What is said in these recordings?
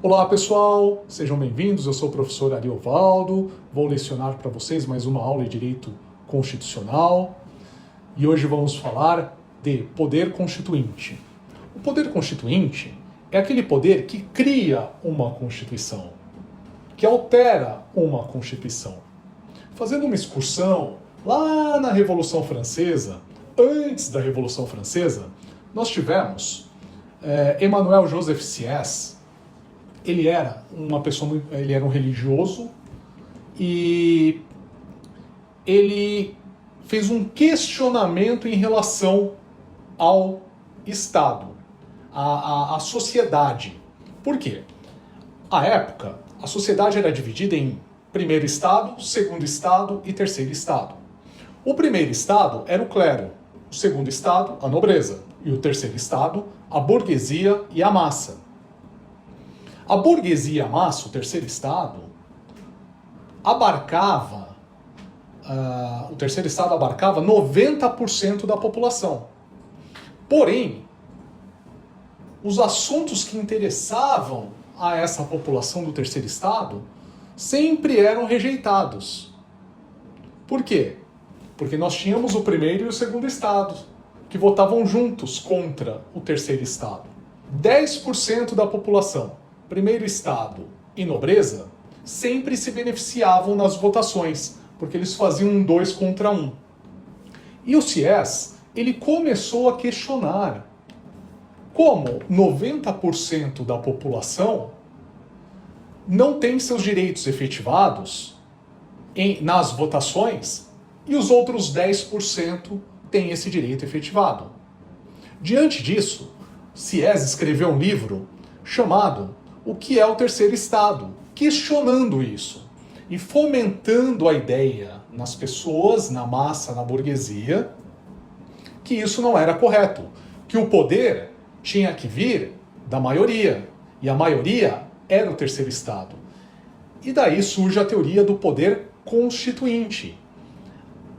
Olá pessoal, sejam bem-vindos, eu sou o professor Ariovaldo, vou lecionar para vocês mais uma aula de Direito Constitucional e hoje vamos falar de poder constituinte. O poder constituinte é aquele poder que cria uma Constituição, que altera uma Constituição. Fazendo uma excursão lá na Revolução Francesa, antes da Revolução Francesa, nós tivemos Emmanuel Joseph Sieyès. Ele era ele era um religioso e ele fez um questionamento em relação ao Estado, à sociedade. Por quê? À época, a sociedade era dividida em primeiro estado, segundo estado e terceiro estado. O primeiro estado era o clero, o segundo estado, a nobreza, e o terceiro estado, a burguesia e a massa. A burguesia e a massa, o terceiro estado, o terceiro estado abarcava 90% da população. Porém, os assuntos que interessavam a essa população do terceiro estado sempre eram rejeitados. Por quê? Porque nós tínhamos o primeiro e o segundo estado, que votavam juntos contra o terceiro estado. 10% da população, primeiro estado e nobreza, sempre se beneficiavam nas votações, porque eles faziam um 2 contra 1. E o Sieyès, ele começou a questionar como 90% da população não tem seus direitos efetivados nas votações e os outros 10% têm esse direito efetivado. Diante disso, Sieyès escreveu um livro chamado O que é o terceiro estado, questionando isso e fomentando a ideia nas pessoas, na massa, na burguesia, que isso não era correto, que o poder tinha que vir da maioria, e a maioria era o terceiro estado. E daí surge a teoria do poder constituinte,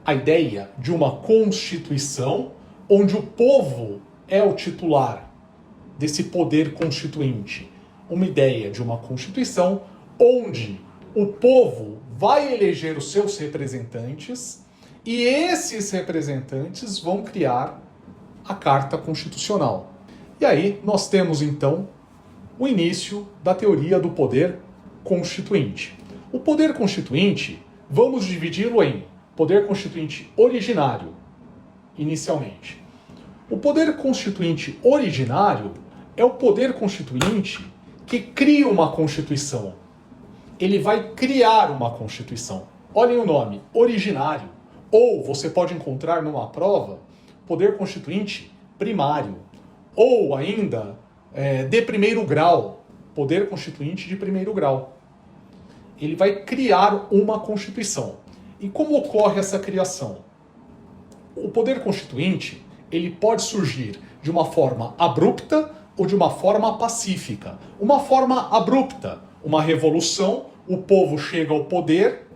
a ideia de uma constituição onde o povo é o titular desse poder constituinte. Uma ideia de uma Constituição onde o povo vai eleger os seus representantes e esses representantes vão criar a Carta Constitucional. E aí nós temos então o início da teoria do poder constituinte. O poder constituinte, vamos dividi-lo em poder constituinte originário, inicialmente. O poder constituinte originário é o poder constituinte que cria uma Constituição. Ele vai criar uma Constituição. Olhem o nome, originário. Ou você pode encontrar numa prova poder constituinte primário. Ou ainda de primeiro grau, poder constituinte de primeiro grau. Ele vai criar uma Constituição. E como ocorre essa criação? O poder constituinte, ele pode surgir de uma forma abrupta ou de uma forma pacífica. Uma forma abrupta, uma revolução, o povo chega ao poder,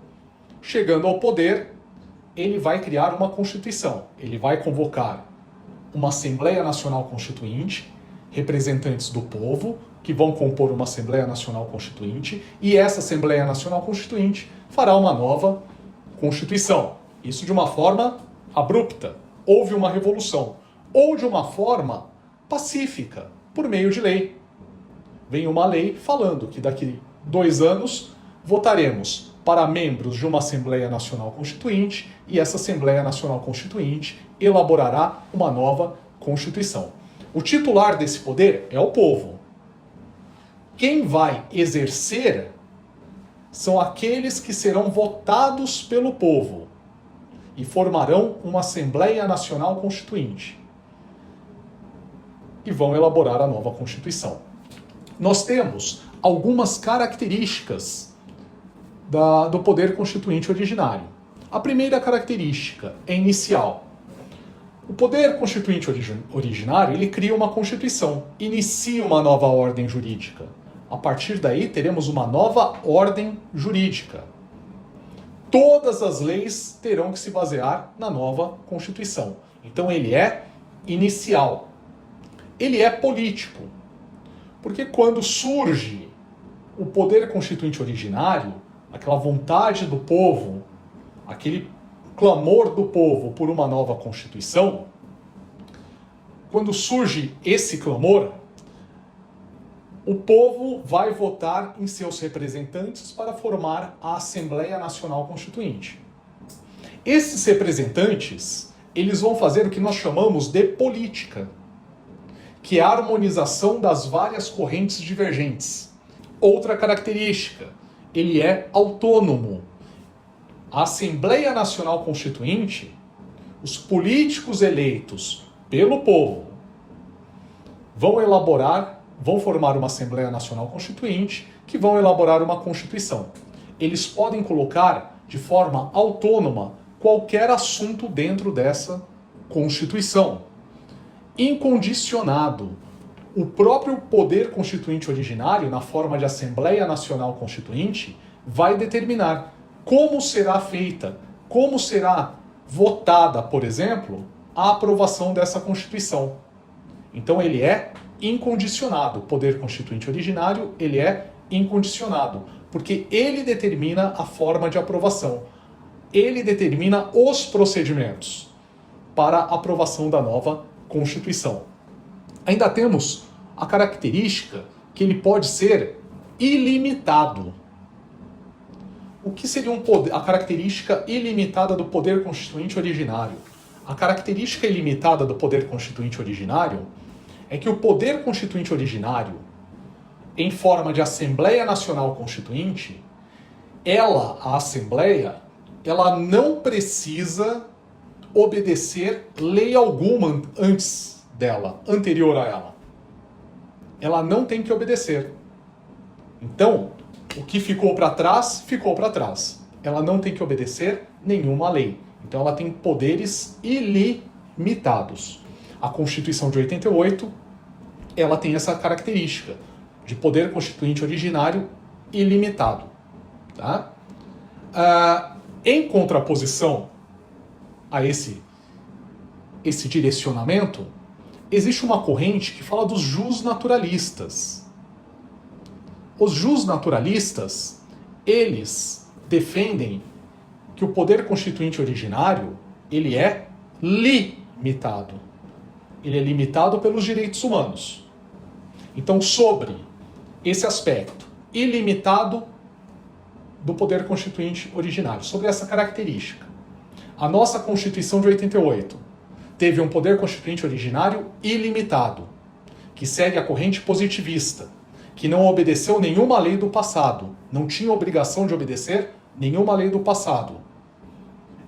chegando ao poder, ele vai criar uma Constituição. Ele vai convocar uma Assembleia Nacional Constituinte, representantes do povo, que vão compor uma Assembleia Nacional Constituinte, e essa Assembleia Nacional Constituinte fará uma nova Constituição. Isso de uma forma abrupta. Houve uma revolução. Ou de uma forma pacífica, por meio de lei. Vem uma lei falando que daqui 2 anos votaremos para membros de uma Assembleia Nacional Constituinte e essa Assembleia Nacional Constituinte elaborará uma nova Constituição. O titular desse poder é o povo. Quem vai exercer são aqueles que serão votados pelo povo e formarão uma Assembleia Nacional Constituinte e vão elaborar a nova Constituição. Nós temos algumas características do poder constituinte originário. A primeira característica é inicial. O poder constituinte originário, ele cria uma Constituição, inicia uma nova ordem jurídica. A partir daí, teremos uma nova ordem jurídica. Todas as leis terão que se basear na nova Constituição. Então ele é inicial. Ele é político. Porque quando surge o poder constituinte originário, aquela vontade do povo, aquele clamor do povo por uma nova Constituição, quando surge esse clamor, o povo vai votar em seus representantes para formar a Assembleia Nacional Constituinte. Esses representantes, eles vão fazer o que nós chamamos de política, que é a harmonização das várias correntes divergentes. Outra característica, ele é autônomo. A Assembleia Nacional Constituinte, os políticos eleitos pelo povo, vão formar uma Assembleia Nacional Constituinte que vão elaborar uma Constituição. Eles podem colocar de forma autônoma qualquer assunto dentro dessa Constituição. Incondicionado. O próprio poder constituinte originário, na forma de Assembleia Nacional Constituinte, vai determinar como será feita, como será votada, por exemplo, a aprovação dessa Constituição. Então ele é incondicionado. O poder constituinte originário, ele é incondicionado, porque ele determina a forma de aprovação. Ele determina os procedimentos para a aprovação da nova Constituição. Ainda temos a característica que ele pode ser ilimitado. O que seria a característica ilimitada do poder constituinte originário? A característica ilimitada do poder constituinte originário é que o poder constituinte originário, em forma de Assembleia Nacional Constituinte, a Assembleia, ela não precisa obedecer lei alguma antes dela, anterior a ela. Ela não tem que obedecer. Então, o que ficou para trás, ficou para trás. Ela não tem que obedecer nenhuma lei. Então ela tem poderes ilimitados. A Constituição de 88, ela tem essa característica de poder constituinte originário ilimitado. Tá? Em contraposição a esse direcionamento, existe uma corrente que fala dos jusnaturalistas. Os jusnaturalistas, eles defendem que o poder constituinte originário, ele é limitado. Ele é limitado pelos direitos humanos. Então, sobre esse aspecto ilimitado do poder constituinte originário, sobre essa característica, a nossa Constituição de 88 teve um poder constituinte originário ilimitado, que segue a corrente positivista, que não obedeceu nenhuma lei do passado, não tinha obrigação de obedecer nenhuma lei do passado.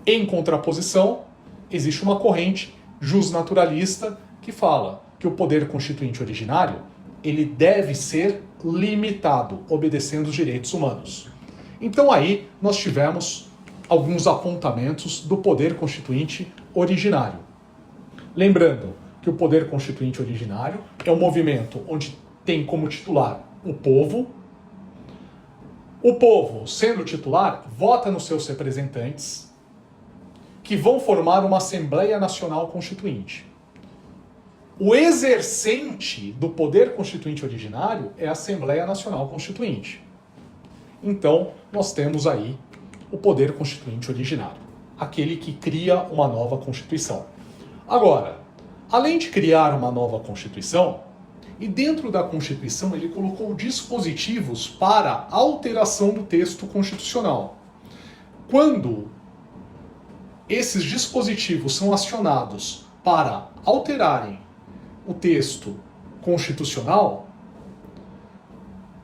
Em contraposição, existe uma corrente jusnaturalista que fala que o poder constituinte originário, ele deve ser limitado, obedecendo os direitos humanos. Então aí nós tivemos alguns apontamentos do poder constituinte originário. Lembrando que o poder constituinte originário é um movimento onde tem como titular o povo. O povo, sendo titular, vota nos seus representantes, que vão formar uma Assembleia Nacional Constituinte. O exercente do poder constituinte originário é a Assembleia Nacional Constituinte. Então, nós temos aí o poder constituinte originário, aquele que cria uma nova Constituição. Agora, além de criar uma nova Constituição, e dentro da Constituição ele colocou dispositivos para alteração do texto constitucional. Quando esses dispositivos são acionados para alterarem o texto constitucional,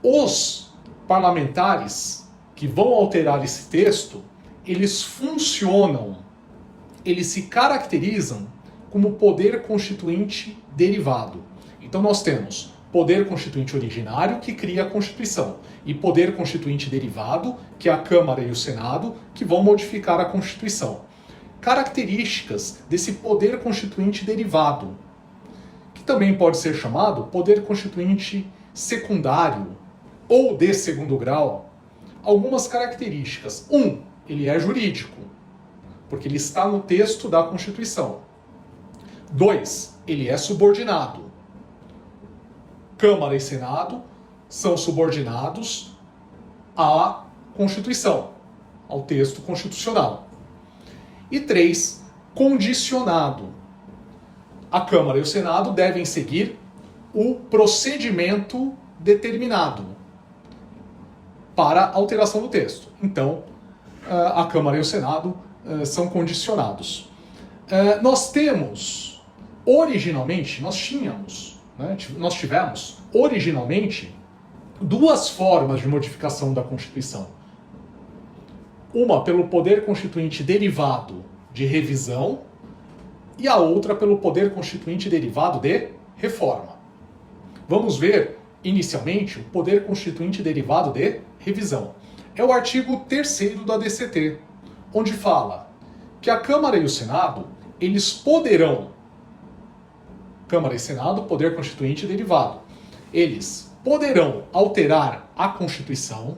os parlamentares que vão alterar esse texto, eles funcionam, eles se caracterizam como poder constituinte derivado. Então nós temos poder constituinte originário, que cria a Constituição, e poder constituinte derivado, que é a Câmara e o Senado, que vão modificar a Constituição. Características desse poder constituinte derivado, que também pode ser chamado poder constituinte secundário ou de segundo grau. Algumas características. Ele é jurídico, porque ele está no texto da Constituição. 2, ele é subordinado. Câmara e Senado são subordinados à Constituição, ao texto constitucional. E 3, condicionado. A Câmara e o Senado devem seguir o procedimento determinado para alteração do texto. Então, a Câmara e o Senado são condicionados. Nós tivemos originalmente duas formas de modificação da Constituição. Uma pelo poder constituinte derivado de revisão e a outra pelo poder constituinte derivado de reforma. Vamos ver, inicialmente, o poder constituinte derivado de revisão. É o artigo 3º da DCT, onde fala que a Câmara e o Senado, eles poderão, Câmara e Senado, poder constituinte derivado, eles poderão alterar a Constituição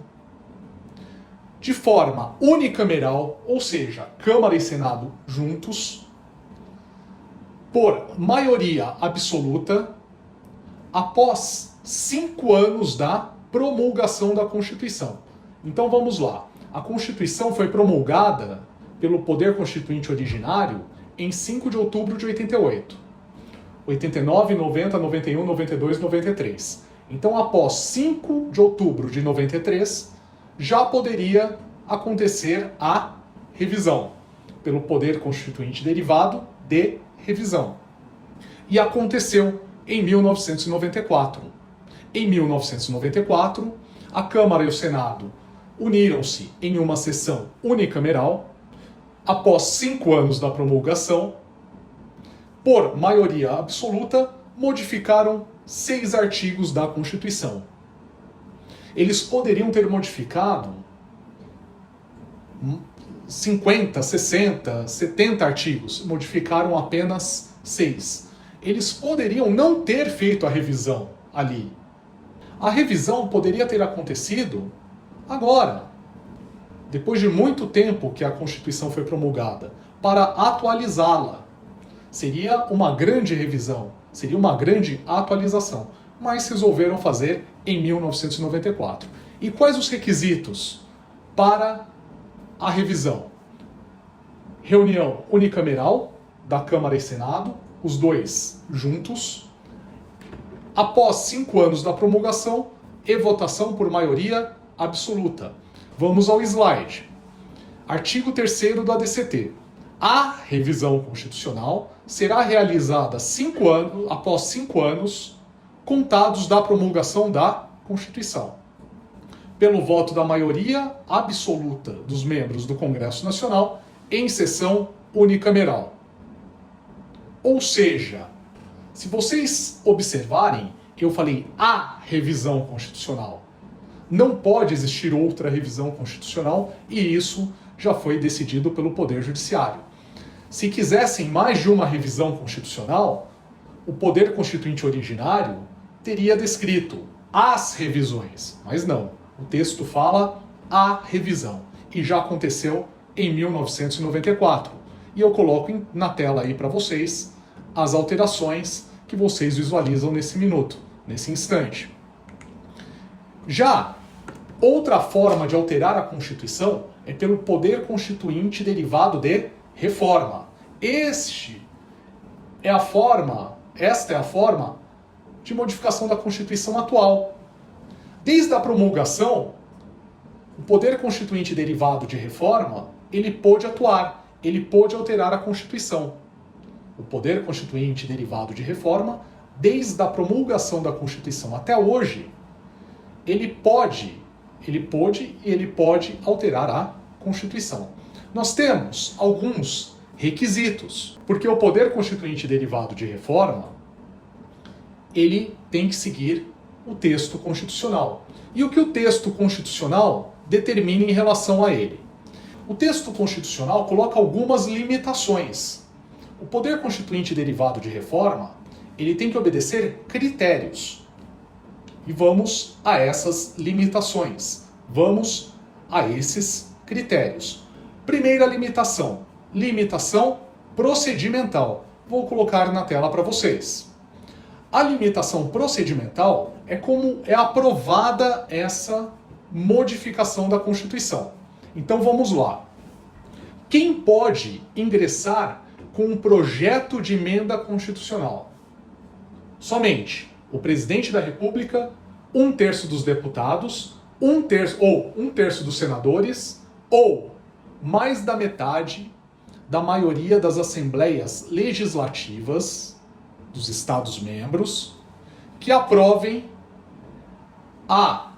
de forma unicameral, ou seja, Câmara e Senado juntos, por maioria absoluta, após 5 anos da promulgação da Constituição. Então vamos lá. A Constituição foi promulgada pelo Poder Constituinte originário em 5 de outubro de 88. 89, 90, 91, 92, 93. Então, após 5 de outubro de 93, já poderia acontecer a revisão pelo Poder Constituinte derivado de revisão. E aconteceu em 1994. Em 1994, a Câmara e o Senado uniram-se em uma sessão unicameral, após 5 anos da promulgação, por maioria absoluta, modificaram 6 artigos da Constituição. Eles poderiam ter modificado 50, 60, 70 artigos, modificaram apenas 6. Eles poderiam não ter feito a revisão ali. A revisão poderia ter acontecido agora, depois de muito tempo que a Constituição foi promulgada, para atualizá-la. Seria uma grande revisão, seria uma grande atualização, mas resolveram fazer em 1994. E quais os requisitos para a revisão? Reunião unicameral da Câmara e Senado, os dois juntos, após 5 anos da promulgação e votação por maioria absoluta. Vamos ao slide. Artigo 3º da DCT. A revisão constitucional será realizada após 5 anos contados da promulgação da Constituição, pelo voto da maioria absoluta dos membros do Congresso Nacional em sessão unicameral. Ou seja, se vocês observarem, eu falei a revisão constitucional. Não pode existir outra revisão constitucional e isso já foi decidido pelo Poder Judiciário. Se quisessem mais de uma revisão constitucional, o Poder Constituinte originário teria descrito as revisões, mas não. O texto fala a revisão e já aconteceu em 1994. E eu coloco na tela aí para vocês as alterações que vocês visualizam nesse minuto, nesse instante. Já outra forma de alterar a Constituição é pelo Poder Constituinte derivado de reforma. Esta é a forma de modificação da Constituição atual. Desde a promulgação, o Poder Constituinte derivado de reforma, ele pôde atuar, ele pôde alterar a Constituição. O Poder Constituinte derivado de reforma, desde a promulgação da Constituição até hoje, ele pôde e ele pode alterar a Constituição. Nós temos alguns requisitos, porque o Poder Constituinte derivado de reforma, ele tem que seguir o texto constitucional. E o que o texto constitucional determina em relação a ele? O texto constitucional coloca algumas limitações. O Poder Constituinte derivado de reforma, ele tem que obedecer critérios. E vamos a essas limitações. Vamos a esses critérios. Primeira limitação. Limitação procedimental. Vou colocar na tela para vocês. A limitação procedimental é como é aprovada essa modificação da Constituição. Então vamos lá. Quem pode ingressar com um projeto de emenda constitucional? Somente o presidente da República, 1/3 dos deputados, 1/3 dos senadores, ou mais da metade da maioria das assembleias legislativas dos Estados-membros que aprovem a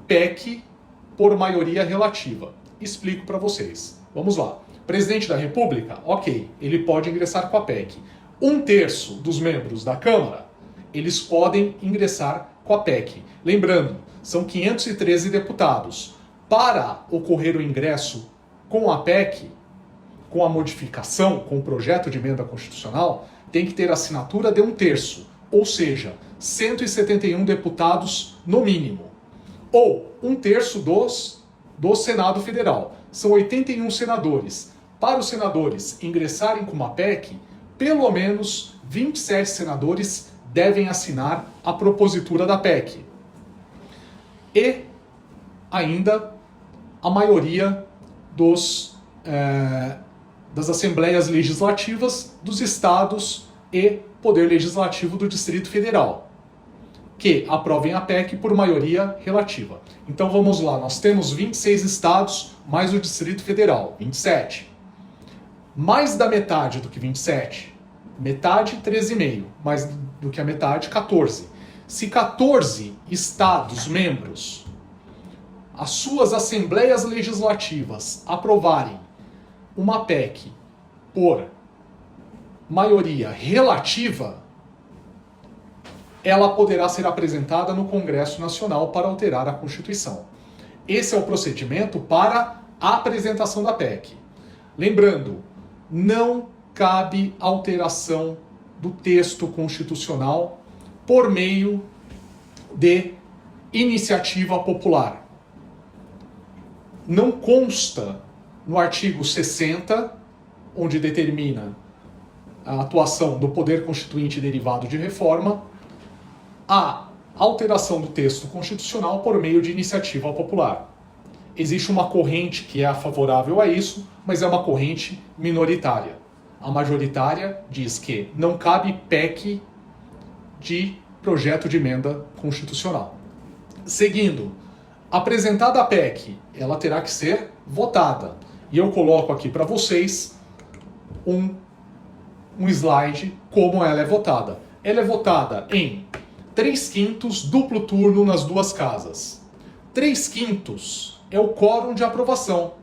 PEC por maioria relativa. Explico para vocês. Vamos lá. Presidente da República, ok, ele pode ingressar com a PEC. 1/3 dos membros da Câmara, eles podem ingressar com a PEC. Lembrando, são 513 deputados. Para ocorrer o ingresso com a PEC, com a modificação, com o projeto de emenda constitucional, tem que ter assinatura de 1/3, ou seja, 171 deputados no mínimo. Ou 1/3 do Senado Federal. São 81 senadores. Para os senadores ingressarem com uma PEC, pelo menos 27 senadores devem assinar a propositura da PEC. E ainda a maioria das assembleias legislativas dos estados e Poder Legislativo do Distrito Federal, que aprovem a PEC por maioria relativa. Então vamos lá, nós temos 26 estados mais o Distrito Federal, 27. Mais da metade do que 27, metade 13,5, mais do que a metade 14. Se 14 estados membros, as suas assembleias legislativas aprovarem uma PEC por maioria relativa, ela poderá ser apresentada no Congresso Nacional para alterar a Constituição. Esse é o procedimento para a apresentação da PEC. Lembrando, não cabe alteração do texto constitucional por meio de iniciativa popular. Não consta no artigo 60, onde determina a atuação do poder constituinte derivado de reforma, a alteração do texto constitucional por meio de iniciativa popular. Existe uma corrente que é favorável a isso, mas é uma corrente minoritária. A majoritária diz que não cabe PEC de projeto de emenda constitucional. Seguindo, apresentada a PEC, ela terá que ser votada. E eu coloco aqui para vocês um slide como ela é votada. Ela é votada em 3/5 duplo turno nas duas casas. 3/5 é o quórum de aprovação.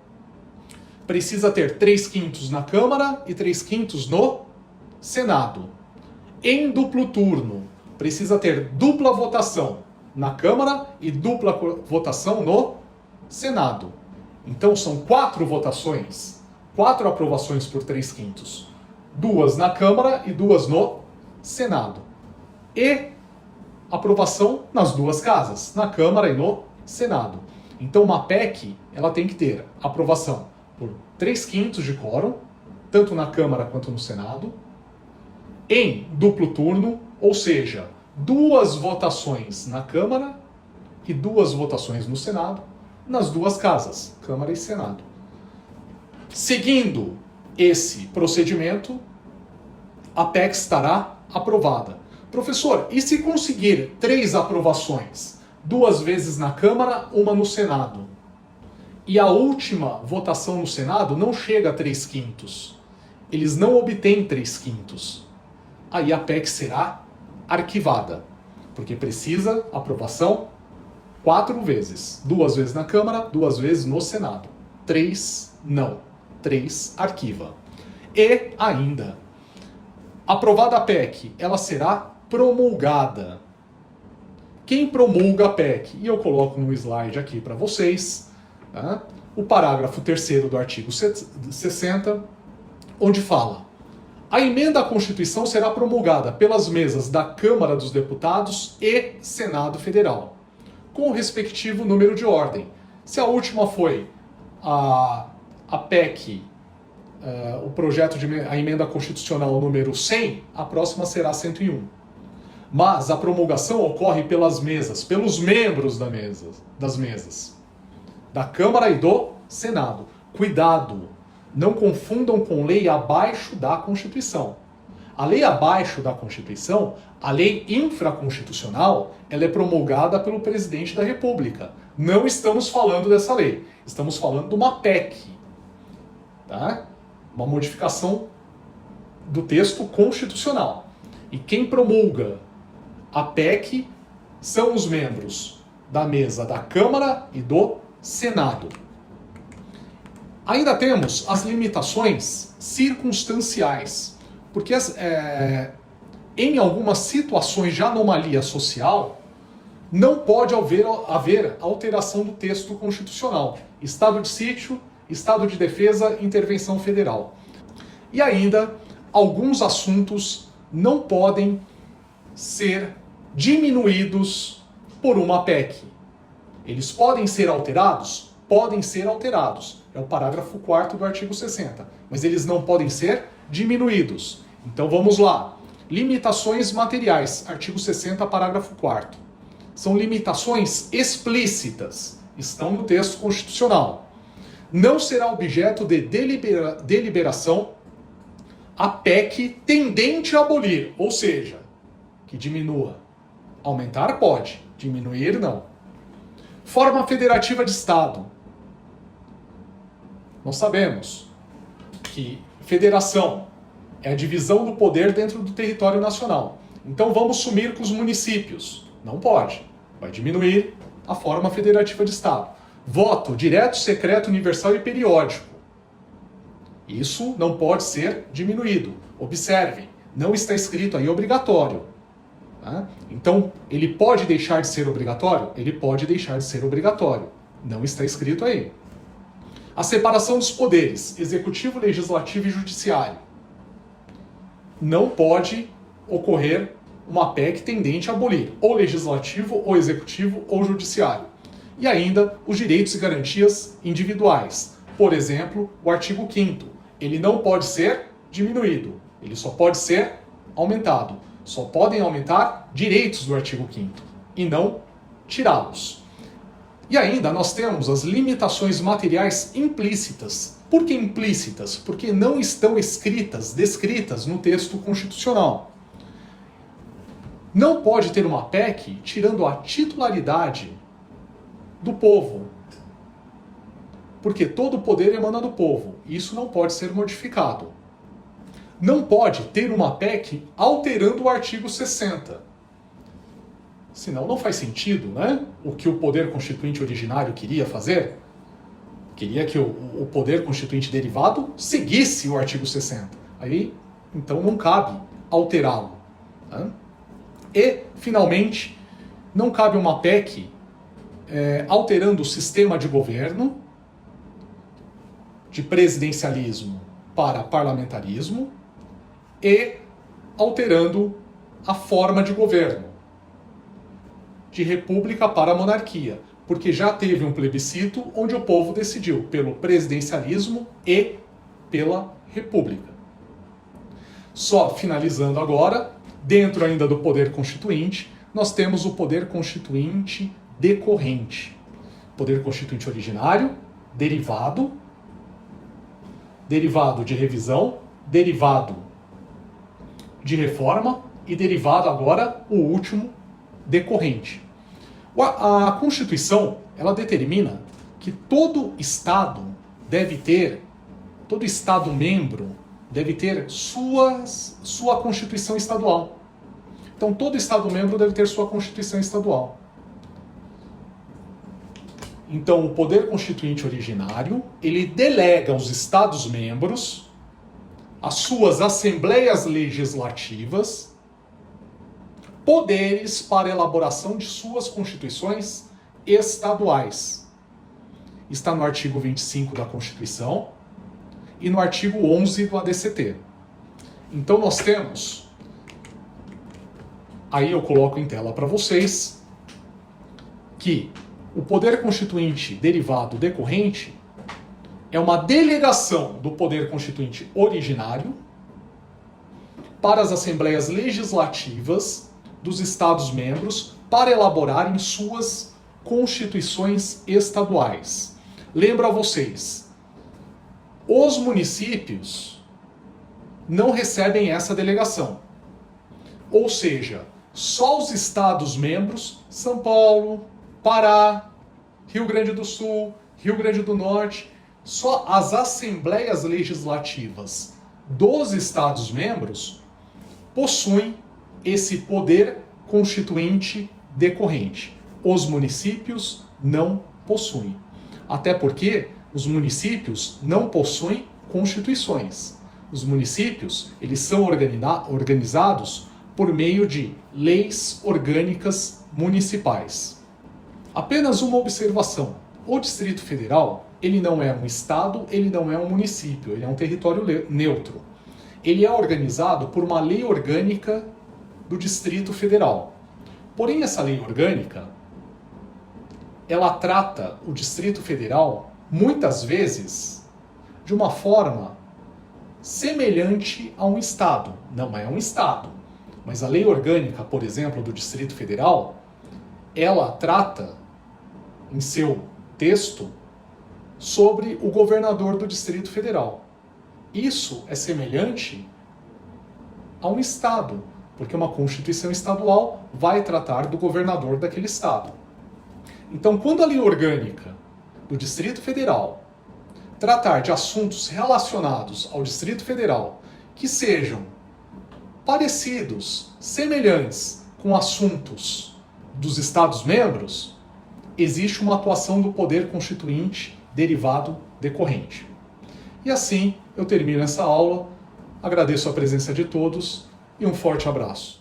Precisa ter 3/5 na Câmara e 3/5 no Senado. Em duplo turno, precisa ter dupla votação na Câmara e dupla votação no Senado. Então são 4 votações, 4 aprovações por 3/5. 2 na Câmara e 2 no Senado. E aprovação nas duas casas, na Câmara e no Senado. Então uma PEC, ela tem que ter aprovação por 3/5 de quórum, tanto na Câmara quanto no Senado, em duplo turno, ou seja, 2 votações na Câmara e 2 votações no Senado, nas duas casas, Câmara e Senado. Seguindo esse procedimento, a PEC estará aprovada. Professor, e se conseguir 3 aprovações? 2 vezes na Câmara, 1 no Senado. E a última votação no Senado não chega a 3/5. Eles não obtêm 3/5. Aí a PEC será arquivada, porque precisa aprovação 4 vezes. 2 vezes na Câmara, 2 vezes no Senado. 3 não. 3 arquiva. E ainda, aprovada a PEC, ela será promulgada. Quem promulga a PEC? E eu coloco no slide aqui para vocês, tá? O parágrafo 3º do artigo 60, onde fala: a emenda à Constituição será promulgada pelas mesas da Câmara dos Deputados e Senado Federal, com o respectivo número de ordem. Se a última foi a PEC, o projeto de a emenda constitucional número 100, a próxima será 101. Mas a promulgação ocorre pelas mesas, pelos membros das mesas. da Câmara e do Senado. Cuidado, não confundam com lei abaixo da Constituição. A lei abaixo da Constituição, a lei infraconstitucional, ela é promulgada pelo presidente da República. Não estamos falando dessa lei, estamos falando de uma PEC, tá? Uma modificação do texto constitucional. E quem promulga a PEC são os membros da mesa da Câmara e do Senado. Ainda temos as limitações circunstanciais, porque em algumas situações de anomalia social não pode haver alteração do texto constitucional. Estado de sítio, estado de defesa, intervenção federal. E ainda, alguns assuntos não podem ser diminuídos por uma PEC. Eles podem ser alterados? Podem ser alterados. É o parágrafo 4º do artigo 60. Mas eles não podem ser diminuídos. Então vamos lá. Limitações materiais. Artigo 60, parágrafo 4º. São limitações explícitas. Estão no texto constitucional. Não será objeto de deliberação a PEC tendente a abolir, ou seja, que diminua. Aumentar pode, diminuir não. Forma federativa de Estado. Nós sabemos que federação é a divisão do poder dentro do território nacional. Então vamos sumir com os municípios. Não pode. Vai diminuir a forma federativa de Estado. Voto direto, secreto, universal e periódico. Isso não pode ser diminuído. Observem, não está escrito aí obrigatório. Tá? Então, ele pode deixar de ser obrigatório? Ele pode deixar de ser obrigatório. Não está escrito aí. A separação dos poderes, executivo, legislativo e judiciário. Não pode ocorrer uma PEC tendente a abolir ou legislativo, ou executivo, ou judiciário. E ainda os direitos e garantias individuais. Por exemplo, o artigo 5º. Ele não pode ser diminuído, ele só pode ser aumentado. Só podem aumentar direitos do artigo 5º e não tirá-los. E ainda nós temos as limitações materiais implícitas. Por que implícitas? Porque não estão descritas no texto constitucional. Não pode ter uma PEC tirando a titularidade do povo. Porque todo o poder emana do povo. Isso não pode ser modificado. Não pode ter uma PEC alterando o artigo 60. Senão não faz sentido, né? O que o poder constituinte originário queria fazer. Queria que o poder constituinte derivado seguisse o artigo 60. Aí, então, não cabe alterá-lo. Né? E, finalmente, não cabe uma PEC alterando o sistema de governo de presidencialismo para parlamentarismo e alterando a forma de governo de república para monarquia, porque já teve um plebiscito onde o povo decidiu pelo presidencialismo e pela república. Só finalizando agora, dentro ainda do poder constituinte, nós temos o poder constituinte decorrente. Poder constituinte originário, derivado de revisão, derivado de reforma e derivado agora, o último, decorrente. A Constituição, ela determina que todo Estado membro deve ter sua Constituição estadual. Então todo Estado membro deve ter sua Constituição estadual. Então, o poder constituinte originário, ele delega aos Estados-membros as suas assembleias legislativas poderes para elaboração de suas constituições estaduais. Está no artigo 25 da Constituição e no artigo 11 do ADCT. Então, nós temos, aí eu coloco em tela para vocês, que o poder constituinte derivado decorrente é uma delegação do poder constituinte originário para as assembleias legislativas dos Estados-membros para elaborarem suas constituições estaduais. Lembro a vocês, os municípios não recebem essa delegação. Ou seja, só os estados-membros, São Paulo, Pará, Rio Grande do Sul, Rio Grande do Norte, só as assembleias legislativas dos estados-membros possuem esse poder constituinte decorrente. Os municípios não possuem. Até porque os municípios não possuem constituições. Os municípios, eles são organizados por meio de leis orgânicas municipais. Apenas uma observação. O Distrito Federal, ele não é um estado, ele não é um município, ele é um território neutro. Ele é organizado por uma lei orgânica do Distrito Federal. Porém, essa lei orgânica, ela trata o Distrito Federal, muitas vezes, de uma forma semelhante a um estado. Não é um estado, mas a lei orgânica, por exemplo, do Distrito Federal, ela trata, em seu texto, sobre o governador do Distrito Federal. Isso é semelhante a um estado, porque uma Constituição estadual vai tratar do governador daquele estado. Então, quando a lei orgânica do Distrito Federal tratar de assuntos relacionados ao Distrito Federal que sejam parecidos, semelhantes com assuntos dos Estados-membros, existe uma atuação do poder constituinte derivado decorrente. E assim eu termino essa aula, agradeço a presença de todos e um forte abraço.